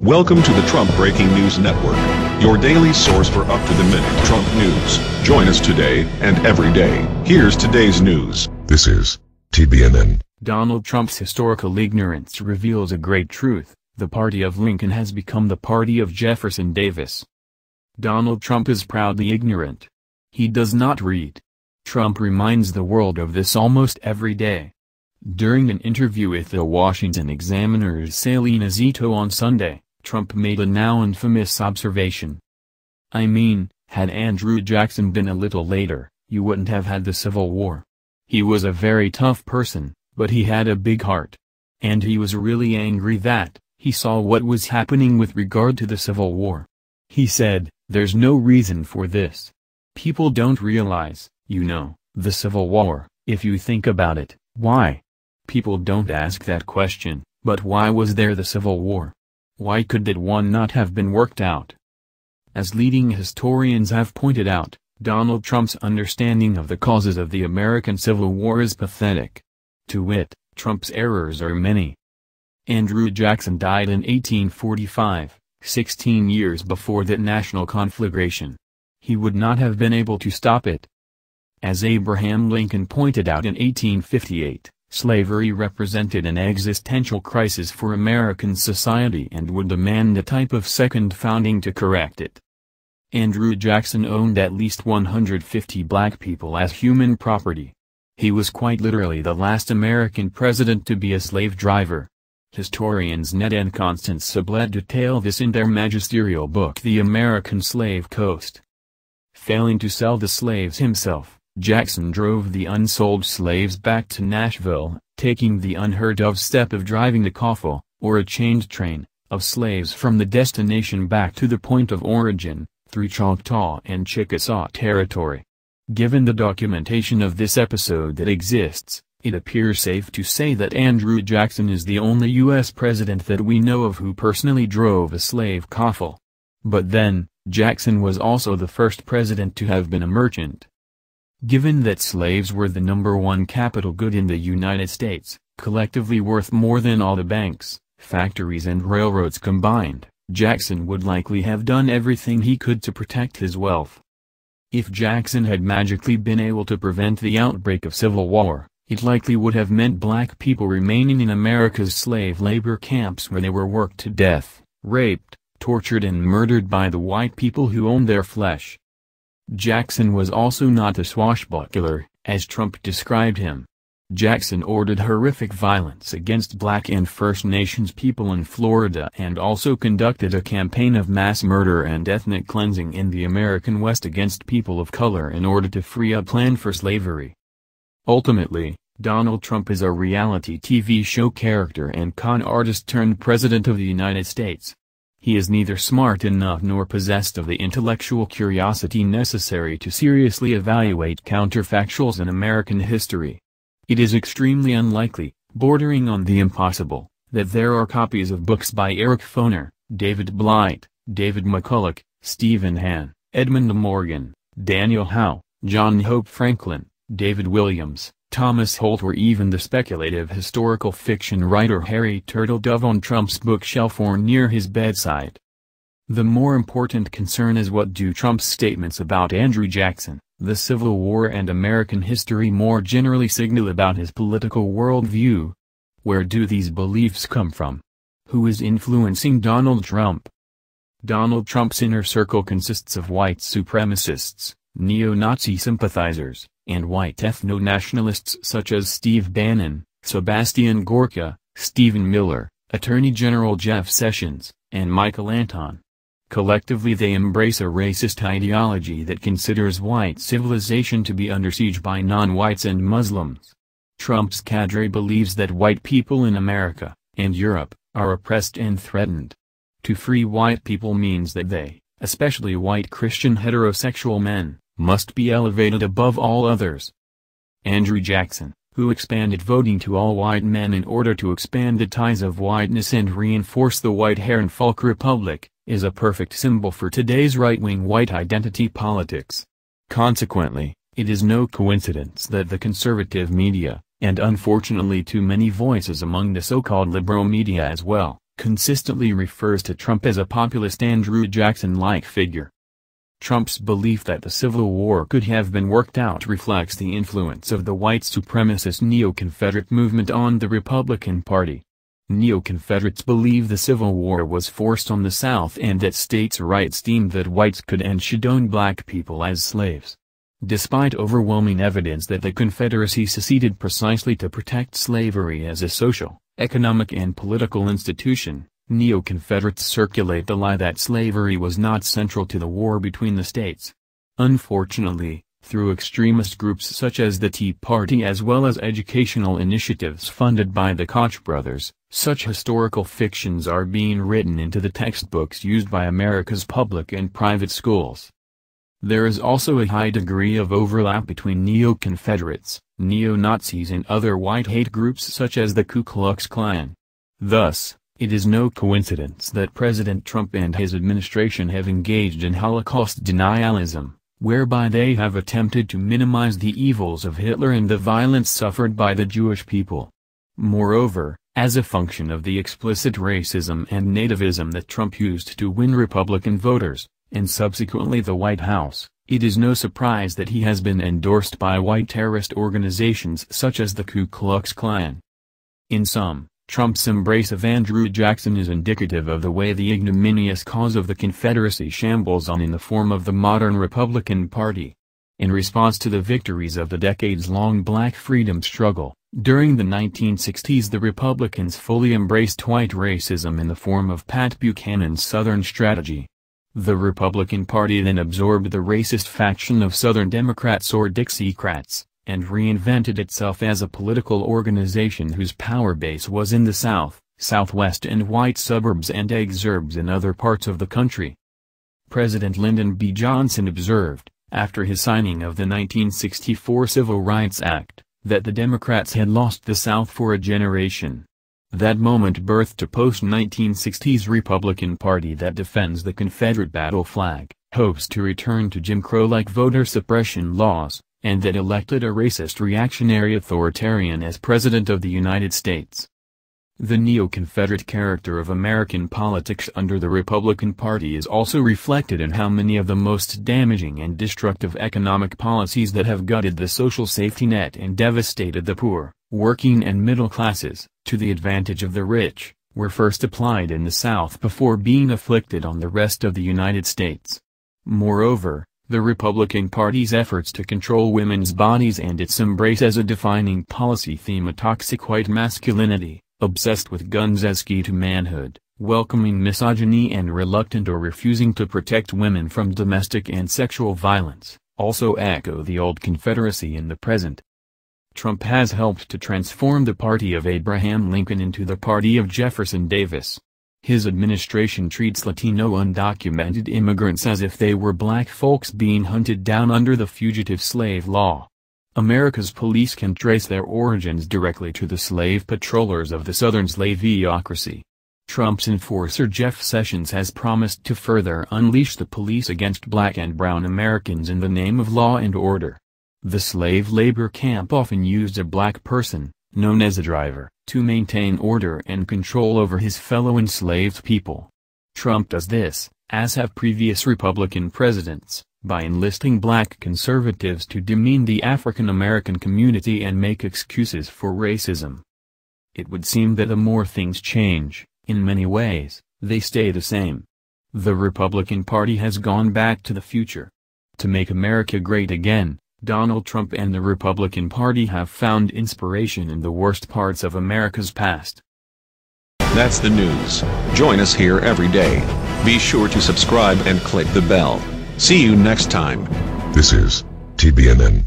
Welcome to the Trump Breaking News Network, your daily source for up-to-the-minute Trump news. Join us today and every day. Here's today's news. This is TBNN. Donald Trump's historical ignorance reveals a great truth. The party of Lincoln has become the party of Jefferson Davis. Donald Trump is proudly ignorant. He does not read. Trump reminds the world of this almost every day. During an interview with the Washington Examiner's Salena Zito on Sunday, Trump made a now infamous observation. "I mean, had Andrew Jackson been a little later, you wouldn't have had the Civil War. He was a very tough person, but he had a big heart. And he was really angry that he saw what was happening with regard to the Civil War. He said, there's no reason for this. People don't realize, the Civil War, if you think about it, why? People don't ask that question, but why was there the Civil War? Why could that one not have been worked out?" As leading historians have pointed out, Donald Trump's understanding of the causes of the American Civil War is pathetic. To wit, Trump's errors are many. Andrew Jackson died in 1845, 16 years before that national conflagration. He would not have been able to stop it. As Abraham Lincoln pointed out in 1858, slavery represented an existential crisis for American society and would demand a type of second founding to correct it. Andrew Jackson owned at least 150 black people as human property. He was quite literally the last American president to be a slave driver. Historians Ned and Constance Sublette detail this in their magisterial book The American Slave Coast. Failing to sell the slaves himself, Jackson drove the unsold slaves back to Nashville, taking the unheard-of step of driving the coffle, or a chained train, of slaves from the destination back to the point of origin, through Choctaw and Chickasaw territory. Given the documentation of this episode that exists, it appears safe to say that Andrew Jackson is the only U.S. president that we know of who personally drove a slave coffle. But then, Jackson was also the first president to have been a merchant. Given that slaves were the #1 capital good in the United States, collectively worth more than all the banks, factories and railroads combined, Jackson would likely have done everything he could to protect his wealth. If Jackson had magically been able to prevent the outbreak of civil war, it likely would have meant black people remaining in America's slave labor camps where they were worked to death, raped, tortured and murdered by the white people who owned their flesh. Jackson was also not a swashbuckler, as Trump described him. Jackson ordered horrific violence against black and First Nations people in Florida and also conducted a campaign of mass murder and ethnic cleansing in the American West against people of color in order to free up land for slavery. Ultimately, Donald Trump is a reality TV show character and con artist turned president of the United States. He is neither smart enough nor possessed of the intellectual curiosity necessary to seriously evaluate counterfactuals in American history. It is extremely unlikely, bordering on the impossible, that there are copies of books by Eric Foner, David Blight, David McCulloch, Stephen Hahn, Edmund Morgan, Daniel Howe, John Hope Franklin, David Williams, Thomas Holt or even the speculative historical fiction writer Harry Turtledove on Trump's bookshelf or near his bedside. The more important concern is what do Trump's statements about Andrew Jackson, the Civil War and American history more generally signal about his political worldview? Where do these beliefs come from? Who is influencing Donald Trump? Donald Trump's inner circle consists of white supremacists, neo-Nazi sympathizers, and white ethno-nationalists such as Steve Bannon, Sebastian Gorka, Stephen Miller, Attorney General Jeff Sessions, and Michael Anton. Collectively they embrace a racist ideology that considers white civilization to be under siege by non-whites and Muslims. Trump's cadre believes that white people in America, and Europe, are oppressed and threatened. To free white people means that they, especially white Christian heterosexual men, must be elevated above all others. Andrew Jackson, who expanded voting to all white men in order to expand the ties of whiteness and reinforce the white hair and folk republic, is a perfect symbol for today's right-wing white identity politics. Consequently, it is no coincidence that the conservative media, and unfortunately too many voices among the so-called liberal media as well, consistently refers to Trump as a populist Andrew Jackson-like figure. Trump's belief that the Civil War could have been worked out reflects the influence of the white supremacist neo-Confederate movement on the Republican Party. Neo-Confederates believe the Civil War was forced on the South and that states' rights deemed that whites could and should own black people as slaves. Despite overwhelming evidence that the Confederacy seceded precisely to protect slavery as a social, economic and political institution, neo-Confederates circulate the lie that slavery was not central to the war between the states. Unfortunately, through extremist groups such as the Tea Party as well as educational initiatives funded by the Koch brothers, such historical fictions are being written into the textbooks used by America's public and private schools. There is also a high degree of overlap between neo-Confederates, neo-Nazis and other white hate groups such as the Ku Klux Klan. Thus, it is no coincidence that President Trump and his administration have engaged in Holocaust denialism, whereby they have attempted to minimize the evils of Hitler and the violence suffered by the Jewish people. Moreover, as a function of the explicit racism and nativism that Trump used to win Republican voters, and subsequently the White House, it is no surprise that he has been endorsed by white terrorist organizations such as the Ku Klux Klan. In sum, Trump's embrace of Andrew Jackson is indicative of the way the ignominious cause of the Confederacy shambles on in the form of the modern Republican Party. In response to the victories of the decades-long Black freedom struggle, during the 1960s the Republicans fully embraced white racism in the form of Pat Buchanan's Southern strategy. The Republican Party then absorbed the racist faction of Southern Democrats or Dixiecrats, and reinvented itself as a political organization whose power base was in the South, Southwest and white suburbs and exurbs in other parts of the country. President Lyndon B. Johnson observed, after his signing of the 1964 Civil Rights Act, that the Democrats had lost the South for a generation. That moment birthed a post-1960s Republican Party that defends the Confederate battle flag, hopes to return to Jim Crow-like voter suppression laws, and that elected a racist reactionary authoritarian as President of the United States. The neo-Confederate character of American politics under the Republican Party is also reflected in how many of the most damaging and destructive economic policies that have gutted the social safety net and devastated the poor, working and middle classes, to the advantage of the rich, were first applied in the South before being afflicted on the rest of the United States. Moreover, the Republican Party's efforts to control women's bodies and its embrace as a defining policy theme a toxic white masculinity, obsessed with guns as key to manhood, welcoming misogyny and reluctant or refusing to protect women from domestic and sexual violence, also echo the old Confederacy in the present. Trump has helped to transform the party of Abraham Lincoln into the party of Jefferson Davis. His administration treats Latino undocumented immigrants as if they were black folks being hunted down under the fugitive slave law. America's police can trace their origins directly to the slave patrollers of the Southern slaveocracy. Trump's enforcer Jeff Sessions has promised to further unleash the police against black and brown Americans in the name of law and order. The slave labor camp often used a black person, known as a driver, to maintain order and control over his fellow enslaved people. Trump does this, as have previous Republican presidents, by enlisting black conservatives to demean the African American community and make excuses for racism. It would seem that the more things change, in many ways, they stay the same. The Republican Party has gone back to the future. To make America great again, Donald Trump and the Republican Party have found inspiration in the worst parts of America's past. That's the news. Join us here every day. Be sure to subscribe and click the bell. See you next time. This is TBNN.